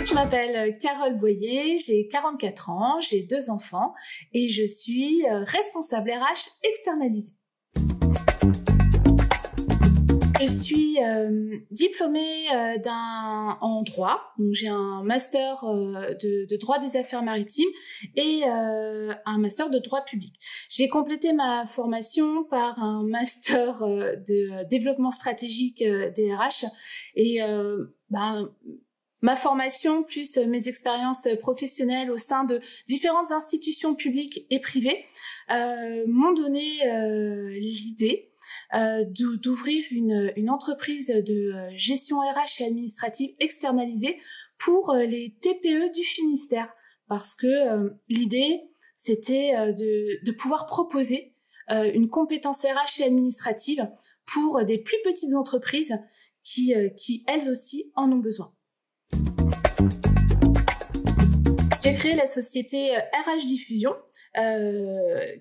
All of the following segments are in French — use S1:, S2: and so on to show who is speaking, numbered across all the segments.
S1: Je m'appelle Carole Boyer, j'ai 44 ans, j'ai 2 enfants et je suis responsable RH externalisée. Je suis diplômée en droit, donc j'ai un master de droit des affaires maritimes et un master de droit public. J'ai complété ma formation par un master de développement stratégique des RH et ma formation plus mes expériences professionnelles au sein de différentes institutions publiques et privées m'ont donné l'idée d'ouvrir une entreprise de gestion RH et administrative externalisée pour les TPE du Finistère. Parce que l'idée, c'était de pouvoir proposer une compétence RH et administrative pour des plus petites entreprises qui elles aussi, en ont besoin. J'ai créé la société RH Diffusion,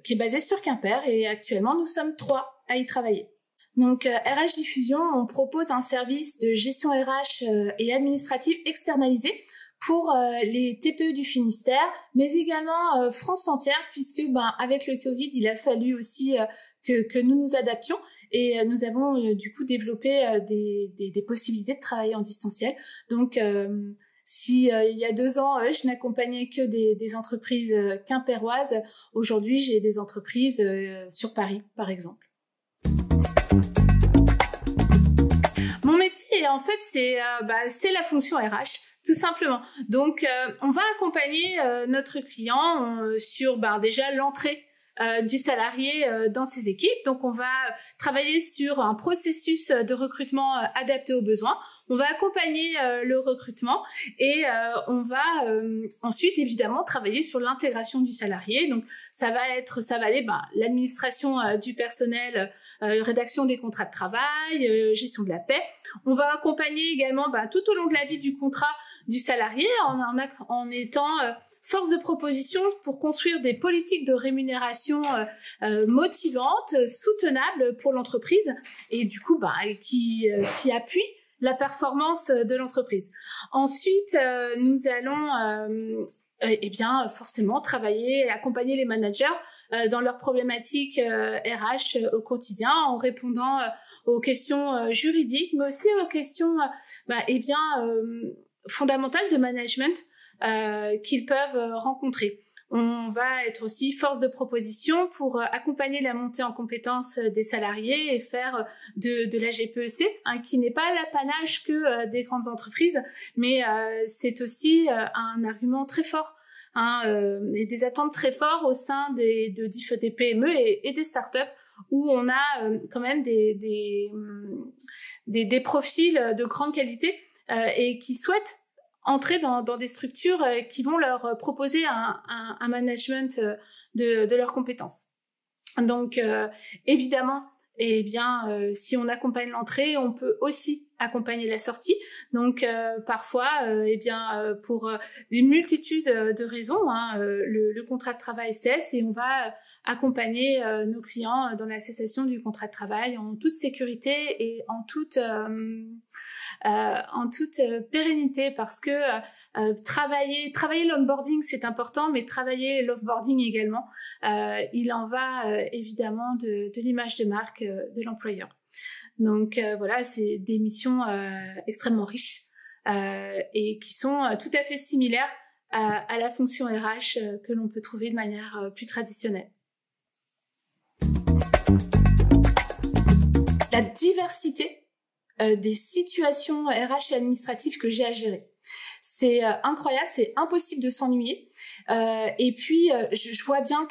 S1: qui est basée sur Quimper, et actuellement nous sommes 3 à y travailler. Donc RH Diffusion, on propose un service de gestion RH et administrative externalisée pour les TPE du Finistère, mais également France entière, puisque avec le Covid, il a fallu aussi que nous nous adaptions, et nous avons du coup développé des possibilités de travailler en distanciel. Donc si il y a 2 ans, je n'accompagnais que des entreprises quimpéroises, aujourd'hui j'ai des entreprises sur Paris, par exemple. Mon métier, en fait, c'est la fonction RH, tout simplement. Donc, on va accompagner notre client sur déjà l'entrée du salarié dans ses équipes. Donc, on va travailler sur un processus de recrutement adapté aux besoins. On va accompagner le recrutement et on va ensuite évidemment travailler sur l'intégration du salarié. Donc ça va aller l'administration du personnel, rédaction des contrats de travail, gestion de la paie. On va accompagner également tout au long de la vie du contrat du salarié en étant force de proposition pour construire des politiques de rémunération motivantes, soutenables pour l'entreprise et du coup qui appuient la performance de l'entreprise. Ensuite, nous allons forcément travailler et accompagner les managers dans leurs problématiques RH au quotidien en répondant aux questions juridiques, mais aussi aux questions fondamentales de management qu'ils peuvent rencontrer. On va être aussi force de proposition pour accompagner la montée en compétences des salariés et faire de la GPEC, qui n'est pas l'apanage que des grandes entreprises, mais c'est aussi un argument très fort et des attentes très fortes au sein des PME et des startups où on a quand même des profils de grande qualité et qui souhaitent entrer dans des structures qui vont leur proposer un management de leurs compétences. Donc, évidemment, si on accompagne l'entrée, on peut aussi accompagner la sortie. Donc, parfois, pour une multitude de raisons, le contrat de travail cesse et on va accompagner nos clients dans la cessation du contrat de travail en toute sécurité et en toute pérennité, parce que travailler l'onboarding c'est important, mais travailler l'offboarding également, il en va évidemment de l'image de marque de l'employeur. Donc voilà, c'est des missions extrêmement riches et qui sont tout à fait similaires à la fonction RH que l'on peut trouver de manière plus traditionnelle. La diversité des situations RH et administratives que j'ai à gérer. C'est incroyable, c'est impossible de s'ennuyer. Et puis, je vois bien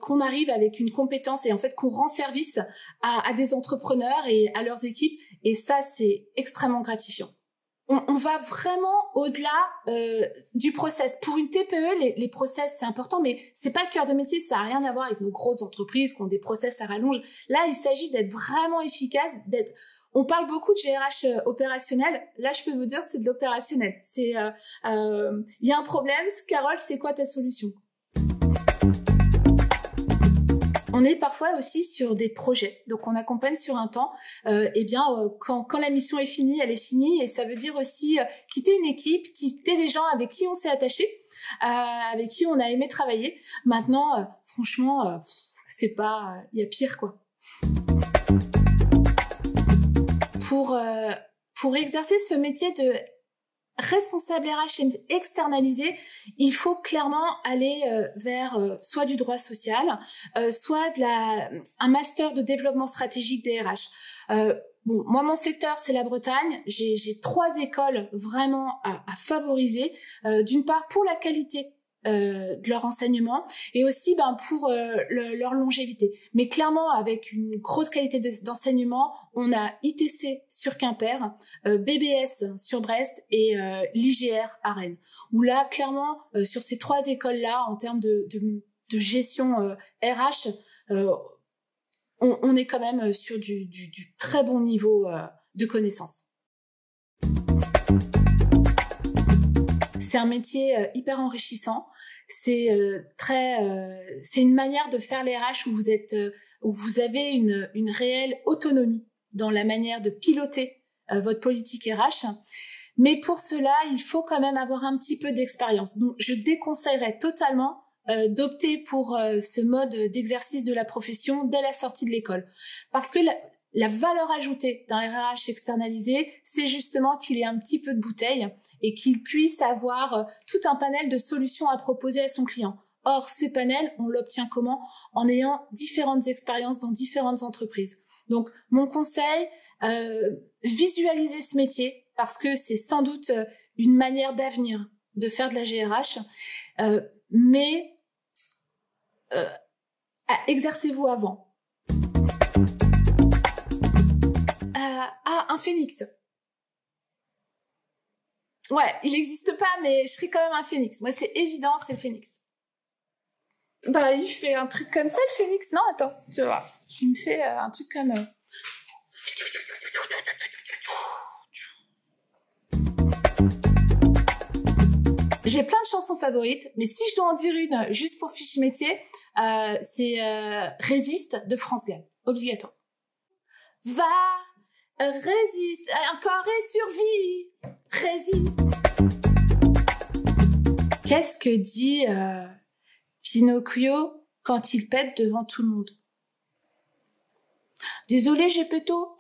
S1: qu'on arrive avec une compétence et en fait qu'on rend service à des entrepreneurs et à leurs équipes. Et ça, c'est extrêmement gratifiant. On va vraiment au-delà du process. Pour une TPE, les process, c'est important, mais c'est pas le cœur de métier. Ça n'a rien à voir avec nos grosses entreprises qui ont des process à rallonge. Là, il s'agit d'être vraiment efficace, on parle beaucoup de GRH opérationnel. Là, je peux vous dire, c'est de l'opérationnel. Il y a un problème. Carole, c'est quoi ta solution? On est parfois aussi sur des projets, donc on accompagne sur un temps. Quand la mission est finie, elle est finie, et ça veut dire aussi quitter une équipe, quitter des gens avec qui on s'est attaché, avec qui on a aimé travailler. Maintenant, franchement, c'est pas, il y a pire quoi. Pour exercer ce métier de responsable RH externalisé, il faut clairement aller vers soit du droit social, soit un master de développement stratégique des RH. Moi, mon secteur, c'est la Bretagne. J'ai 3 écoles vraiment à favoriser. D'une part, pour la qualité de leur enseignement, et aussi pour leur longévité. Mais clairement, avec une grosse qualité d'enseignement, on a ITC sur Quimper, BBS sur Brest et l'IGR à Rennes. Où là, clairement, sur ces 3 écoles-là, en termes de gestion RH, on est quand même sur du très bon niveau de connaissances. C'est un métier hyper enrichissant. C'est une manière de faire les RH où vous avez une réelle autonomie dans la manière de piloter votre politique RH. Mais pour cela, il faut quand même avoir un petit peu d'expérience. Donc, je déconseillerais totalement d'opter pour ce mode d'exercice de la profession dès la sortie de l'école. Parce que la valeur ajoutée d'un RH externalisé, c'est justement qu'il ait un petit peu de bouteille et qu'il puisse avoir tout un panel de solutions à proposer à son client. Or, ce panel, on l'obtient comment? En ayant différentes expériences dans différentes entreprises. Donc, mon conseil, visualisez ce métier parce que c'est sans doute une manière d'avenir de faire de la GRH, mais exercez-vous avant. Un phénix. Ouais, il n'existe pas, mais je serais quand même un phénix. Moi, c'est évident, c'est le phénix. Il fait un truc comme ça, le phénix. Non, attends, tu vois. Il me fait un truc comme... J'ai plein de chansons favorites, mais si je dois en dire une juste pour fiche métier, c'est Résiste de France Gall. Obligatoire. Va, résiste, encore et survie, résiste. Qu'est-ce que dit Pinocchio quand il pète devant tout le monde? Désolé, Gepetto.